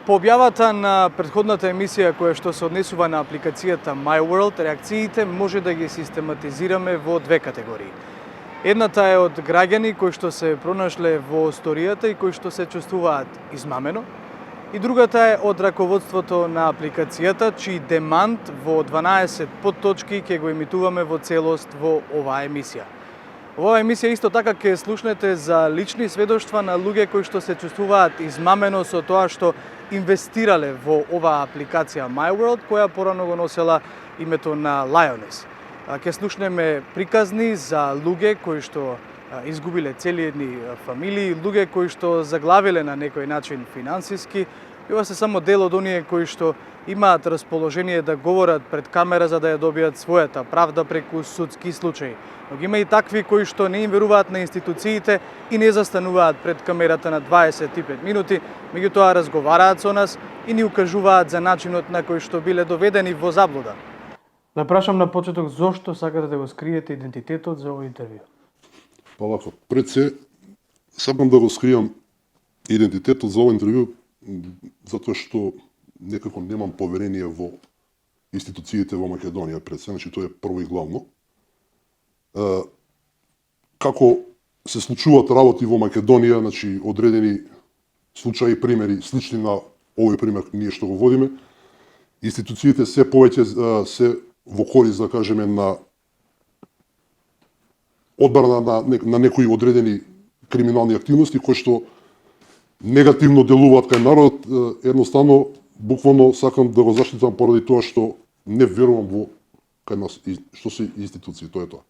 По објавата на претходната емисија која што се однесува на апликацијата MyWorld, реакциите може да ги систематизираме во две категории. Едната е од граѓани кои што се пронашле во сторијата и кои што се чувствуваат измамено, и другата е од раководството на апликацијата, чиј демант во 12 подточки ќе го емитуваме во целост во оваа емисија. Во оваа емисија исто така ќе слушнете за лични сведоштва на луѓе кои што се чувствуваат измамено со тоа што инвестирале во оваа апликација MyWorld, која порано го носела името на Lioness. Ќе слушнеме приказни за луѓе кои што изгубиле цели едни фамилии, луѓе кои што заглавиле на некој начин финансиски. И ова се само дел од оние кои што имаат расположение да говорат пред камера за да ја добијат својата правда преку судски случаи. Но има и такви кои што не им веруваат на институциите и не застануваат пред камерата на 25 минути, меѓутоа разговараат со нас и ни укажуваат за начинот на кој што биле доведени во заблуда. Да прашам на почеток, зошто сакате да го скриете идентитетот за овој интервју? Па вака, пред се, сакам да го скријам идентитетот за овој интервју, затоа што некако немам поверение во институциите во Македонија пред се, значи тоа е прво и главно. Како се случуваат работи во Македонија, значи одредени случаи, примери, слични на овој пример ние што го водиме, институциите се повеќе се во корист, да кажеме, на одбрана на некои одредени криминални активности кои што негативно делуваат кај народот. Едноставно, буквално сакам да го заштитам поради тоа што не верувам во кај нас што се институции, тоа е тоа.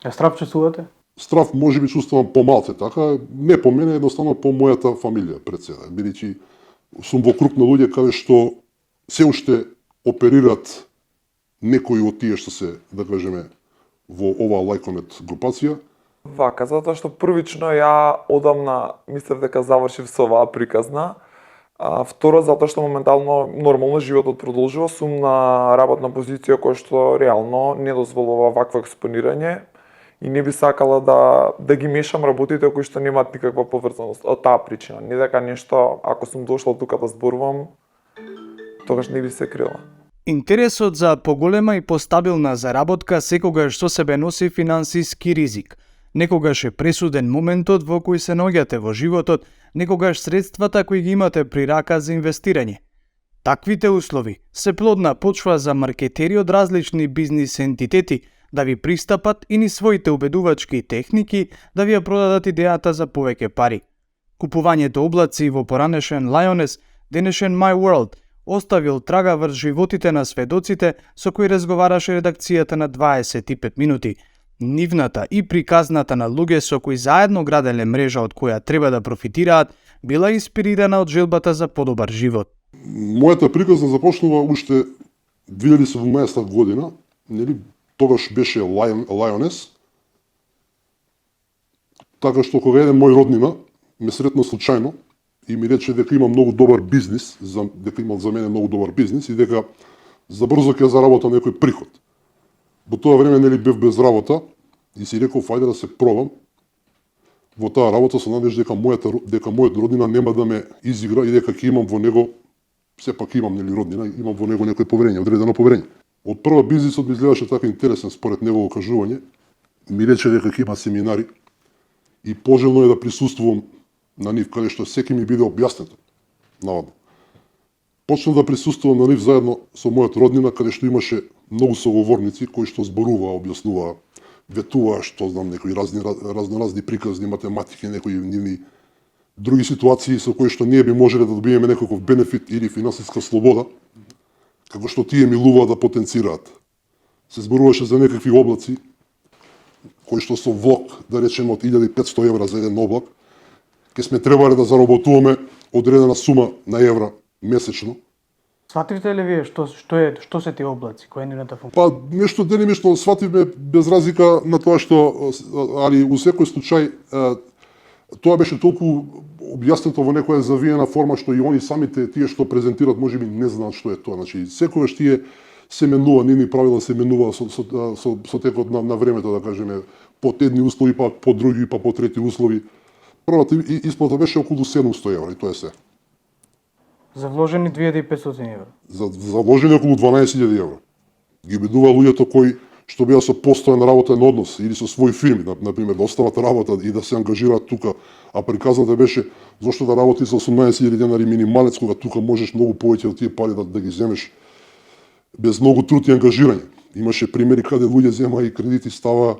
А страв чувствувате? Страв може би чувствувам помалце, така, не по мене, едноставно по мојата фамилија пред сега, бидејќи сум во круг на луѓе каде што се уште оперираат некои од тие што се, да кажеме, во оваа лајконет групација. Вака, затоа што првично ја одамна мислев дека завршив со оваа приказна. Второ, затоа што моментално нормално животот продолжува, сум на работна позиција која што реално не дозволува вакво експонирање и не би сакала да ги мешам работите кои што немаат никаква поврзаност од таа причина. Не дека нешто, ако сум дошла тука да зборувам, тогаш не би се крила. Интересот за поголема и постабилна заработка секогаш со себе носи финансиски ризик. Некогаш е пресуден моментот во кој се наоѓате во животот, некогаш средствата кои ги имате при рака за инвестирање. Таквите услови се плодна почва за маркетери од различни бизнис ентитети да ви пристапат и ни своите убедувачки техники да ви ја продадат идејата за повеќе пари. Купувањето облаци во поранешен Lioness, денешен MyWorld, оставил трага врз животите на сведоците со кои разговараше редакцијата на 25 минути. Нивната и приказната на луѓе со кои заедно граделе мрежа од која треба да профитираат, била инспирирана од желбата за подобар живот. Мојата приказна започнува уште 2017 година, нели, тогаш беше Lioness, така што кога еден мој роднина ме сретна случајно и ми рече дека има многу добар бизнис, дека имал за мене многу добар бизнис и дека забрзо ќе заработам некој приход. Во тоа време нели бев без работа и си реков ајде да се пробам во таа работа со надеж дека мојот роднина нема да ме изигра и дека ќе имам во него, сепак имам нели роднина, имам во него некој поверење, одредено поверење. Од прва бизнисот ми изгледаше така интересен според негово кажување, ми рече дека ќе има семинари и пожелно е да присуствувам на нив, каде што секи ми биде објаснето. Наводно. Почнав да присуствувам на нив заедно со мојот роднина, каде што имаше многу соговорници кои што зборуваа, објаснуваа, ветуваа, што знам, некои разноразни приказни, математики, некои нивни други ситуации со кои што ние би можеле да добиеме некаков бенефит или финансиска слобода, како што тие милуваа да потенцираат. Се зборуваше за некакви облаци, кои што со влог, да речеме од 1500 евра за еден облак, ке сме требале да заработуваме одредена сума на евра месечно. Свативте ли вие што се тие облаци, која е нивната функција? Па нешто делимично свативме без разлика на тоа што, али у секој случај тоа беше толку објаснето во некоја завиена форма што и они самите тие што презентираат можеби не знаат што е тоа. Значи секогаш тие се менува, нивни правила се менува со текот на времето, да кажеме, под едни услови, па по други, па по трети услови. Првата исплата беше околу 700 евра и тоа е се. За вложени 2500 евра. За вложени околу 12.000 евра. Ги убедува луѓето кои што беа со постојан работен однос или со своји фирми, например, да остават работа и да се ангажираат тука, а приказната беше зошто да работи за 18.000 денари минималец, кога тука можеш многу повеќе од тие пари да ги земеш без многу труд и ангажирање. Имаше примери каде луѓе зема и кредити, става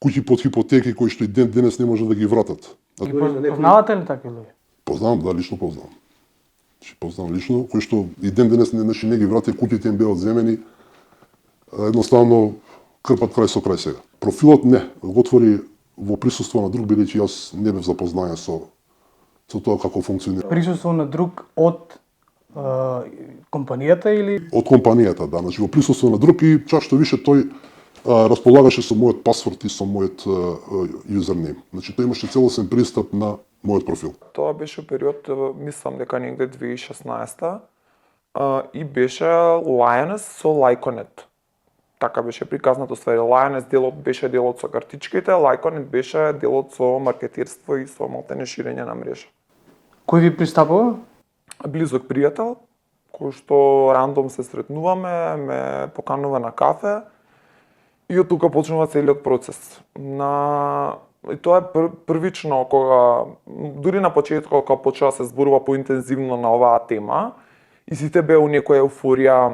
куќи под хипотеки кои што и ден денес не може да ги вратат. Ги познавате ли такви луѓе? Познавам, да, лично познавам. Познавам лично, кои што и ден денес не ги врати, куќите им беа одземени, едноставно крпат крај со крај сега. Профилот не, го отвори во присуство на друг, бидејќи јас не бев запознаен со тоа како функционира. Присуство на друг од компанијата или? Од компанијата, да, значи во присуство на друг и чак што више тој располагаше со мојот пасворд и со мојот юзернейм. Значи тој имаше целосен пристап на мојот профил. Тоа беше период, мислам дека негде 2016 и беше Lioness со Lyconet. Така беше приказнато ствари. Lioness делот беше делот со картичките, Lyconet беше делот со маркетирство и со малтене ширење на мрежа. Кој ви пристапува? Близок пријател, кој што рандом се сретнуваме, ме поканува на кафе и од тука почнува целиот процес. И тоа е првично кога, дури на почетокот кога почела се зборува поинтензивно на оваа тема, и сите беа у некоја еуфорија,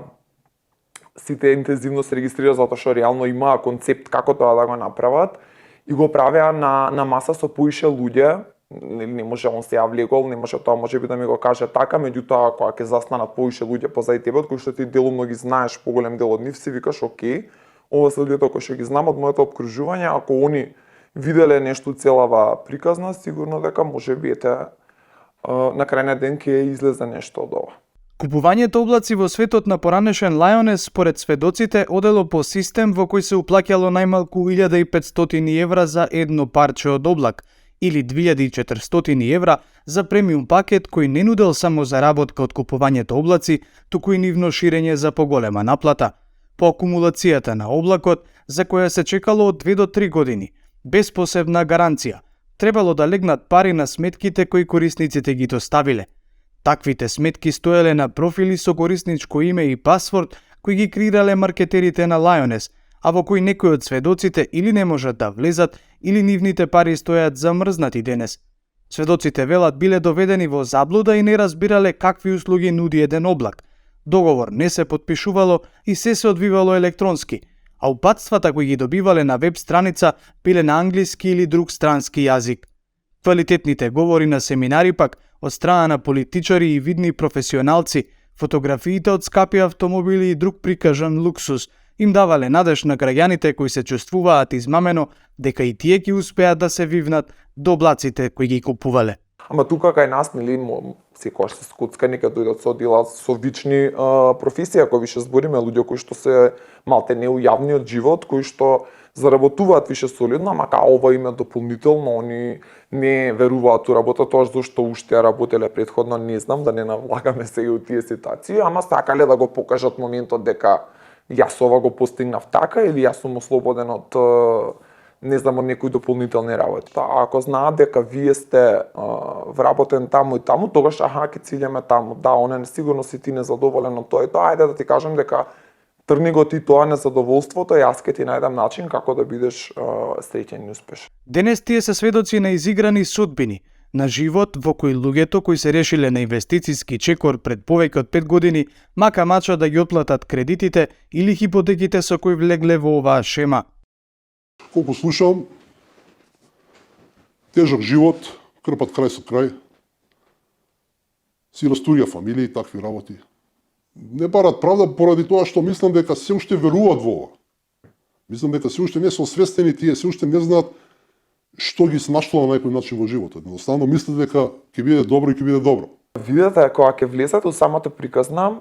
сите интензивно се регистрира затоа што реално имаа концепт како тоа да го направат и го правеа на маса со поише луѓе. Не може он се ја влегол, не може тоа можеби да ми го каже така, меѓутоа кога ќе застанат поише луѓе позади тебе, од кои што ти делумно ги знаеш поголем дел од нив, си викаш окей, ова се луѓето кои што ги знам од моето опкружување, ако они виделе нешто целава приказна, сигурно дека можеби на крајниот ден ќе излезе нешто од ова. Купувањето облаци во светот на поранешен Lioness, според сведоците, одело по систем во кој се уплаќало најмалку 1500 евра за едно парче од облак, или 2400 евра за премиум пакет кој не нудел само заработка од купувањето облаци, туку и нивно ширење за поголема наплата. По акумулацијата на облакот, за која се чекало од 2 до 3 години, без посебна гаранција, требало да легнат пари на сметките кои корисниците ги доставиле. Таквите сметки стоеле на профили со корисничко име и пасворд кои ги креирале маркетерите на Lioness, а во кои некои од сведоците или не можат да влезат, или нивните пари стојат замрзнати денес. Сведоците велат биле доведени во заблуда и не разбирале какви услуги нуди еден облак. Договор не се подпишувало и се одвивало електронски, а упатствата кои ги добивале на веб страница биле на англиски или друг странски јазик. Квалитетните говори на семинари пак од страна на политичари и видни професионалци, фотографиите од скапи автомобили и друг прикажан луксус им давале надеж на граѓаните кои се чувствуваат измамено дека и тие ќе успеат да се вивнат до облаците кои ги купувале. Ама тука кај нас, нели, секогаш се скуцкани кога дојдат со дела со вични професии, ако више збориме, луѓе кои што се малте не у јавниот живот, кои што заработуваат више солидно, ама као ова име дополнително, они не веруваат у работа, тоа зашто уште ја работеле претходно, не знам, да не навлагаме се и у тие ситуации, ама сакале да го покажат моментот дека јас ова го постигнав така или јас сум ослободен од не знам, од некои дополнителни работи. Ако знаат дека вие сте вработен таму и таму, тогаш ќе цилјаме таму. Да, оне сигурно си ти незадоволен од тоа и тоа, ајде да ти кажам дека тргни го ти тоа незадоволството, јас ќе ти најдам начин како да бидеш среќен и успешен. Денес тие се сведоци на изиграни судбини, на живот во кој луѓето кои се решиле на инвестициски чекор пред повеќе од 5 години, мака мача да ги отплатат кредитите или хипотеките со кои влегле во оваа шема. Колку слушам, тежок живот, крпат крај со крај, си растурија фамилии, такви работи. Не барат правда поради тоа што мислам дека се уште веруваат во ова. Мислам дека се уште не се освестени тие, се уште не знаат што ги снашло на некој начин во животот. Едноставно мислат дека ќе биде добро и ќе биде добро. Видете, кога ќе влезете у самата приказна,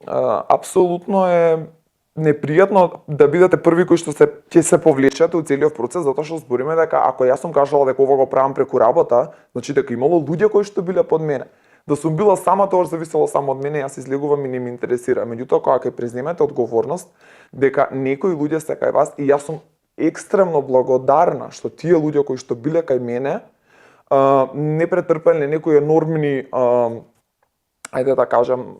апсолутно е непријатно да бидете први кои што ќе се повлечете у целиот процес, затоа што збориме дека ако јас сум кажала дека ова го правам преку работа, значи дека имало луѓе кои што биле под мене. Да сум била сама, тоа зависело само од мене, јас излегувам и не ме интересира. Меѓутоа, кога ќе преземете одговорност дека некои луѓе се кај вас и јас сум екстремно благодарна што тие луѓе кои што биле кај мене не претрпеле некои енормни ајде да кажам,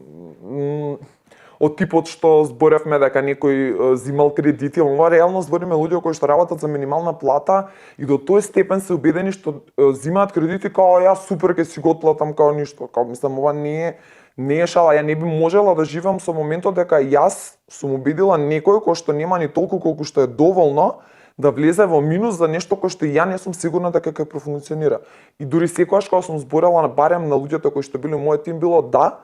од типот што зборевме дека некој земал кредити, ова реално збориме луѓе кои што работат за минимална плата и до тој степен се убедени што земаат кредити као јас супер ќе си го отплатам као ништо. Као мислам ова не е шала, ја не би можела да живеам со моментот дека јас сум убедила некој кој што нема ни толку колку што е доволно да влезе во минус за нешто кој што ја не сум сигурна дека ќе профункционира. И дури секогаш кога сум зборела барем на луѓето кои што биле мојот тим било да,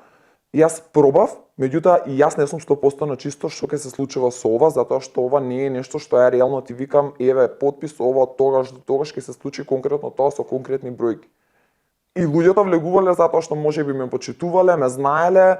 јас пробав, меѓутоа и јас не сум 100% на чисто што ќе се случува со ова, затоа што ова не е нешто што ја реално ти викам, еве, подпис ова од тогаш до тогаш ќе се случи конкретно тоа со конкретни бројки. И луѓето влегувале затоа што можеби ме почитувале, ме знаеле,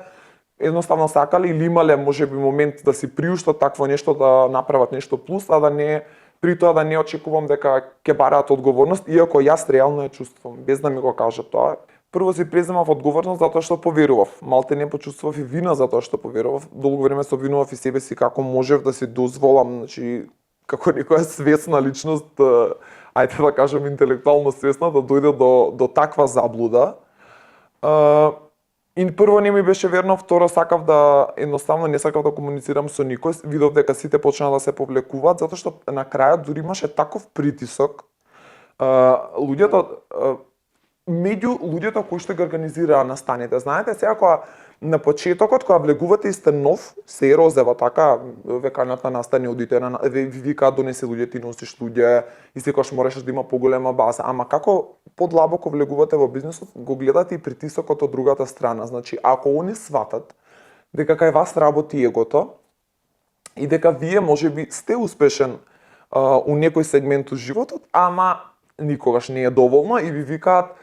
едноставно сакале или имале можеби момент да си приуштат такво нешто, да направат нешто плюс, а да не при тоа да не очекувам дека ќе бараат одговорност, иако јас реално ја чувствувам, без да ми го кажат тоа. Прво си преземав одговорност затоа што поверував. Малте не почувствував и вина затоа што поверував. Долго време се обвинував и себе си како можев да си дозволам, значи како некоја свесна личност, ајде да кажам интелектуално свесна, да дојде до таква заблуда. И прво не ми беше верно, второ сакав да едноставно не сакав да комуницирам со никој. Видов дека сите почнаа да се повлекуваат затоа што на крајот дури имаше таков притисок. Луѓето меѓу луѓето кои што ги организираа настаните. Знаете, сега кога на почетокот кога влегувате и сте нов, се ерозева така, векањата настани, одите на ви викаат донеси луѓе, ти носиш луѓе и секогаш мораш да има поголема база. Ама како подлабоко влегувате во бизнисот, го гледате и притисокот од другата страна. Значи, ако они сватат дека кај вас работи егото и дека вие можеби сте успешен у некој сегмент од животот, ама никогаш не е доволно и ви викаат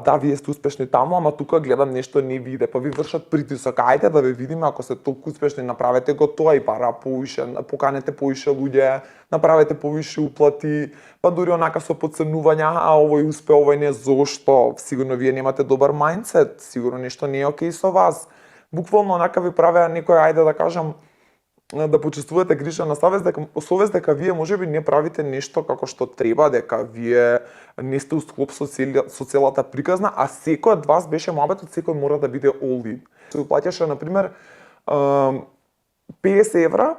да, вие сте успешни таму, ама тука гледам нешто не ви иде, па ви вршат притисок. Ајде да ве видиме, ако сте толку успешни, направете го тоа и пара повише, поканете повише луѓе, направете повише уплати, па дури онака со подценувања, овој успе, овој не, зошто? Сигурно вие немате добар мајндсет, сигурно нешто не е окей со вас. Буквално онака ви правеа некој, ајде да кажам, да почувствувате грижа на совест дека вие можеби не правите нешто како што треба, дека вие не сте усклоп со целата приказна, а секој од вас беше муабетот, секој мора да биде all in. Се уплаќаше на пример 50 евра,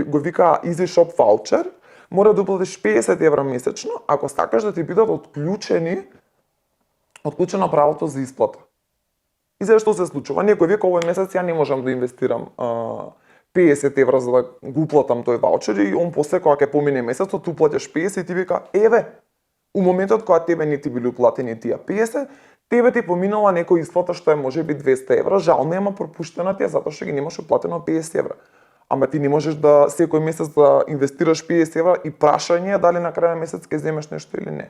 го вика Easy Shop voucher, мора да уплатиш 50 евра месечно ако сакаш да ти бидат отклучено правото за исплата. И зашто се случува? Некој вика овој месец ја не можам да инвестирам 50 евра за да го уплатам тој ваучер и он после кога ќе помине месецот уплатиш 50 и ти вика еве, у моментот кога тебе не ти били уплатени тие 50, тебе ти поминала некој исплата што е можеби 200 евра, жал ми ама пропуштена ти затоа што ги немаш уплатено 50 евра. Ама ти не можеш да секој месец да инвестираш 50 евра и прашање е дали на крај на месец ќе земеш нешто или не.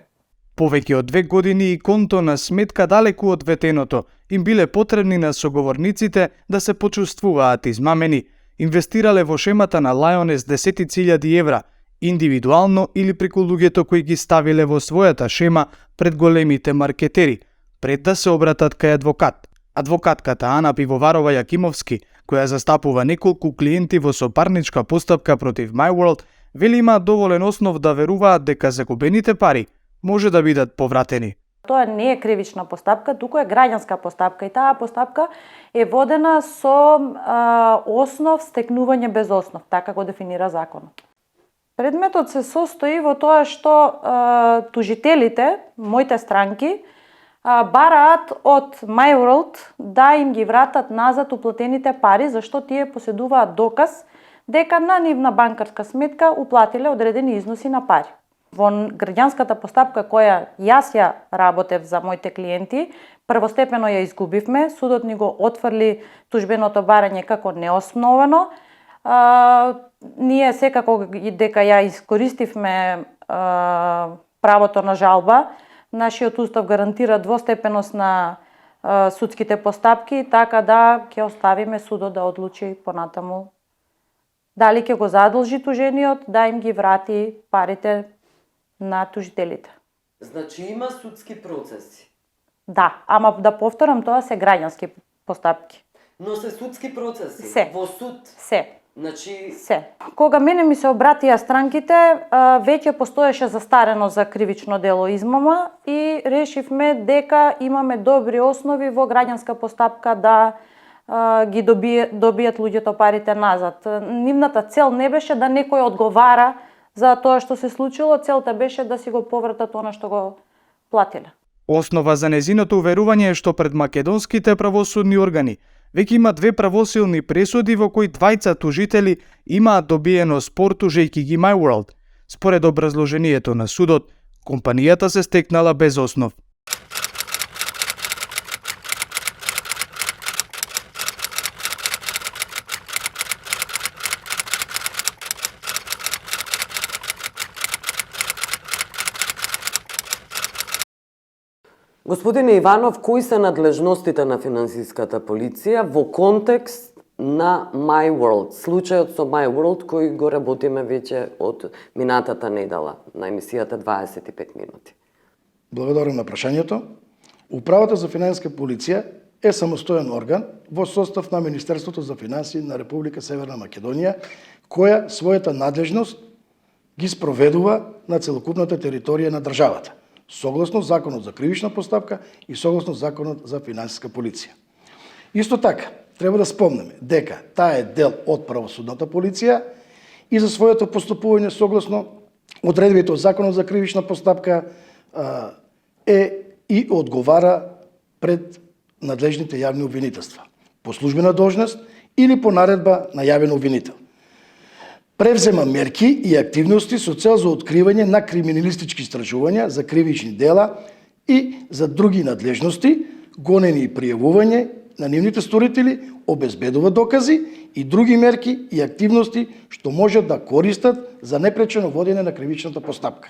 Повеќе од 2 години и конто на сметка далеку од ветеното им биле потребни на соговорниците да се почувствуваат измамени. Инвестирале во шемата на Lioness 10.000 евра, индивидуално или преку луѓето кои ги ставиле во својата шема пред големите маркетери, пред да се обратат кај адвокат. Адвокатката Ана Пивоварова Јакимовски, која застапува неколку клиенти во сопарничка постапка против MyWorld, вели има доволен основ да веруваат дека загубените пари може да бидат повратени. Тоа не е кривична постапка, туку е граѓанска постапка и таа постапка е водена со основ стекнување без основ, така го дефинира законот. Предметот се состои во тоа што тужителите, моите странки, бараат од MyWorld да им ги вратат назад уплатените пари, зашто тие поседуваат доказ дека на нивна банкарска сметка уплатиле одредени износи на пари. Во граѓанската постапка која јас ја работев за моите клиенти, првостепено ја изгубивме, судот ни го отфрли тужбеното барање како неосновано. Ние секако дека ја искористивме правото на жалба, нашиот устав гарантира двостепеност на судските постапки, така да ќе оставиме судот да одлучи понатаму дали ќе го задолжи тужениот да им ги врати парите на тужителите. Значи има судски процеси? Да, ама да повторам, тоа се граѓански постапки. Но се судски процеси? Се. Во суд? Се. Значи, Се. Кога мене ми се обратија странките, веќе постоеше застарено за кривично дело измама и решивме дека имаме добри основи во граѓанска постапка да ги добијат луѓето парите назад. Нивната цел не беше да некој одговара за тоа што се случило, целта беше да си го повратат она што го платиле. Основа за незиното уверување е што пред македонските правосудни органи веќе има две правосилни пресуди во кои двајца тужители имаат добиено спор тужејќи ги MyWorld. Според образложението на судот, компанијата се стекнала без основ. Господине Иванов, кои се надлежностите на финансиската полиција во контекст на MyWorld, случајот со MyWorld кој го работиме веќе од минатата недела на емисијата 25 минути? Благодарам на прашањето. Управата за финансиска полиција е самостоен орган во состав на Министерството за финансии на Република Северна Македонија, која својата надлежност ги спроведува на целокупната територија на државата, согласно Законот за кривична постапка и согласно Законот за финансиска полиција. Исто така, треба да спомнеме дека таа е дел од правосудната полиција и за своето постапување согласно одредбите од Законот за кривична постапка е и одговара пред надлежните јавни обвинителства по службена должност или по наредба на јавен обвинител. Превзема мерки и активности со цел за откривање на криминалистички истражувања за кривични дела и за други надлежности, гонење и пријавување на нивните сторители, обезбедува докази и други мерки и активности што можат да користат за непречено водење на кривичната постапка.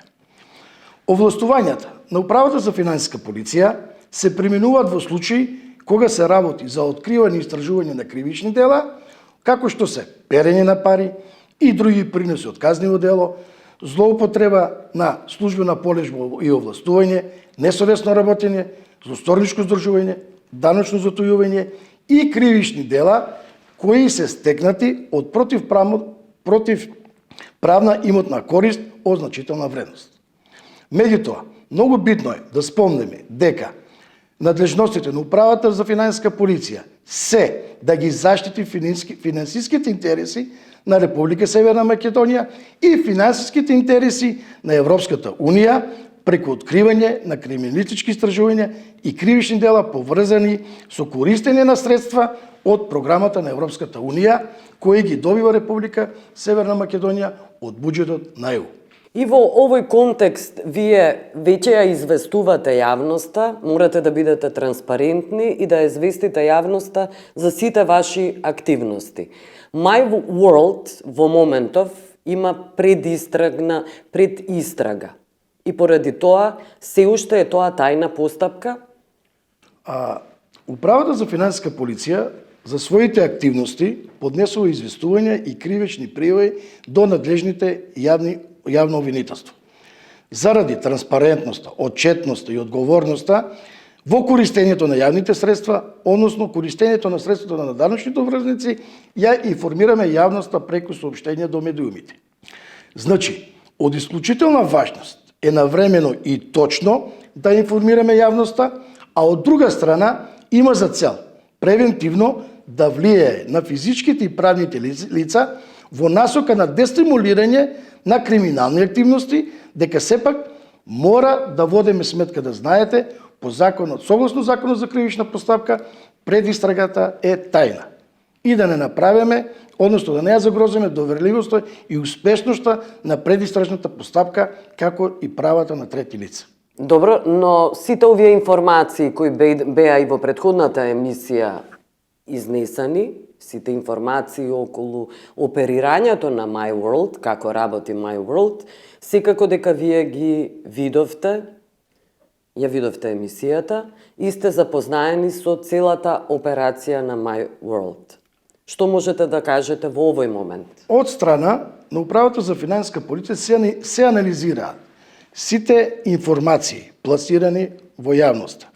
Овластувањата на Управата за финансиска полиција се применуваат во случаи кога се работи за откривање и истражување на кривични дела, како што се перење на пари и други приноси од казниво дело, злоупотреба на службена полежба и овластување, несовесно работење, злосторничко здржување, даночно затојување и кривични дела кои се стекнати од противправна имотна корист од значителна вредност. Меѓутоа, многу битно е да спомнеме дека надлежностите на Управата за финансиска полиција се да ги заштити финансиските интереси на Република Северна Македонија и финансиските интереси на Европската Унија преку откривање на криминалистички истражувања и кривични дела поврзани со користење на средства од програмата на Европската Унија кои ги добива Република Северна Македонија од буџетот на ЕУ. И во овој контекст вие веќе ја известувате јавноста, морате да бидете транспарентни и да известите јавноста за сите ваши активности. MyWorld во моментов има предистрага и поради тоа се уште е тоа тајна постапка? Управата за финансиска полиција за своите активности поднесува известувања и кривични пријави до надлежните јавно обвинителство. Заради транспарентноста, отчетноста и одговорноста во користењето на јавните средства, односно користењето на средствата на даночните обврзници, ја информираме јавноста преку соопштења до медиумите. Значи, од исклучителна важност е навремено и точно да информираме јавноста, а од друга страна има за цел превентивно да влијае на физичките и правните лица во насока на дестимулирање на криминални активности, дека сепак мора да водиме сметка да знаете по законот, согласно Законот за кривична постапка, предистрагата е тајна. И да не направиме, односно да не ја загрозиме доверливоста и успешноста на предистражната постапка, како и правата на трети лица. Добро, но сите овие информации кои беа и во претходната емисија изнесени, сите информации околу оперирањето на MyWorld, како работи MyWorld, секако дека вие ги видовте, ја видовте емисијата и сте запознаени со целата операција на MyWorld. Што можете да кажете во овој момент? Од страна на Управата за финансиска полиција се анализираат сите информации пласирани во јавноста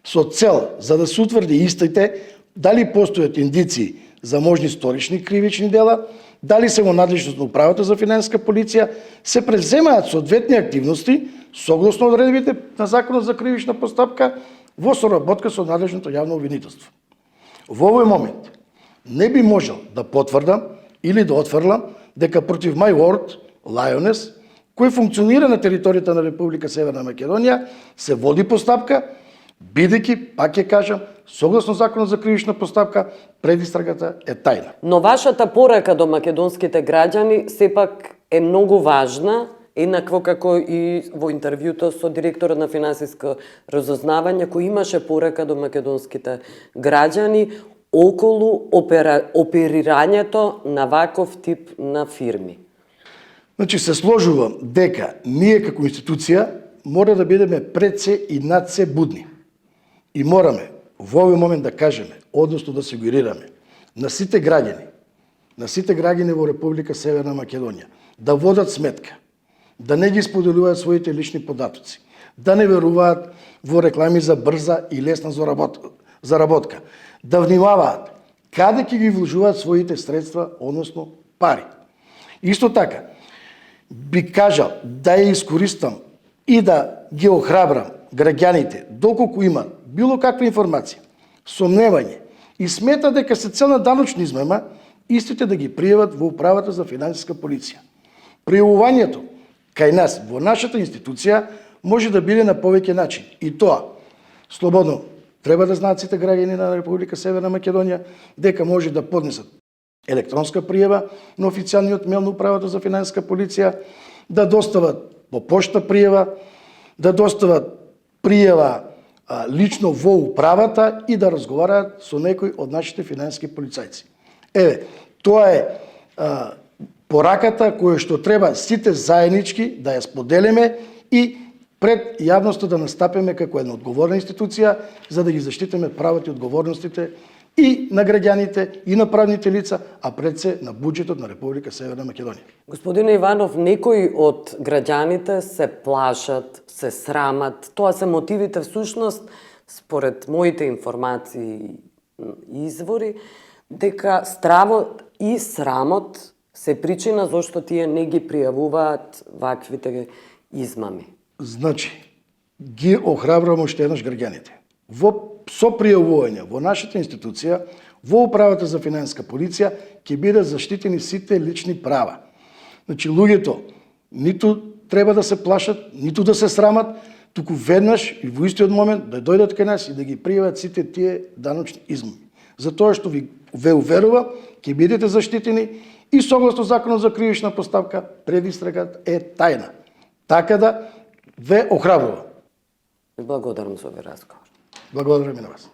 со цел за да се утврди истите дали постојат индиции за можни сторични кривични дела, дали се во надлежност на Управата за финансиска полиција, се преземаат соодветни активности согласно одредбите на Законот за кривична постапка во соработка со надлежното јавно обвинителство. Во овој момент не би можел да потврдам или да отфрлам дека против MyWorld Lioness, кој функционира на територијата на Република Северна Македонија, се води постапка, бидејќи, пак ќе кажам, согласно Законот за кривична постапка, предистрагата е тајна. Но вашата порака до македонските граѓани сепак е многу важна, еднакво како и во интервјуто со директорот на финансиско разузнавање, кој имаше порака до македонските граѓани околу оперирањето на ваков тип на фирми. Значи, се сложува дека ние како институција мора да бидеме пред се и над се будни. И мораме во овој момент да кажеме, односно да сигурираме на сите граѓани во Република Северна Македонија да водат сметка, да не ги споделуваат своите лични податоци, да не веруваат во реклами за брза и лесна заработка, да внимаваат каде ќе ги вложуваат своите средства, односно пари. Исто така, би кажал да ја искористам и да ги охрабрам граѓаните, доколку имат било каква информација, сомневање и смета дека се цел на даночна измама, истите да ги пријават во Управата за финансиска полиција. Пријавувањето кај нас, во нашата институција, може да биде на повеќе начин. И тоа, слободно, треба да знаат сите граѓани на Република Северна Македонија, дека може да поднесат електронска пријава на официјалниот мејл на Управата за финансиска полиција, да достават по пошта пријава, да достават пријава лично во управата и да разговараат со некој од нашите финансиски полицајци. Еве, тоа е пораката која што треба сите заеднички да ја споделиме и пред јавноста да настапиме како една одговорна институција, за да ги заштитиме правата и одговорностите и на граѓаните, и на правните лица, а пред се на буџетот на Република Северна Македонија. Господине Иванов, некои од граѓаните се плашат, се срамат. Тоа се мотивите всушност, според моите информации и извори, дека стравот и срамот се причина зашто тие не ги пријавуваат ваквите измами. Значи, ги охрабрувам уште еднаш граѓаните. Со пријавување во нашата институција, во Управата за финансиска полиција, ќе бидат заштитени сите лични права. Значи, луѓето ниту треба да се плашат, ниту да се срамат, туку веднаш и во истиот момент да дојдат кај нас и да ги пријават сите тие даночни измами. Затоа што ве уверува, ќе бидете заштитени и согласно Законот за кривична постапка, предистрагата е тајна. Така да ве охрабрува. Благодарам за овој разговор. Благодарам и на вас.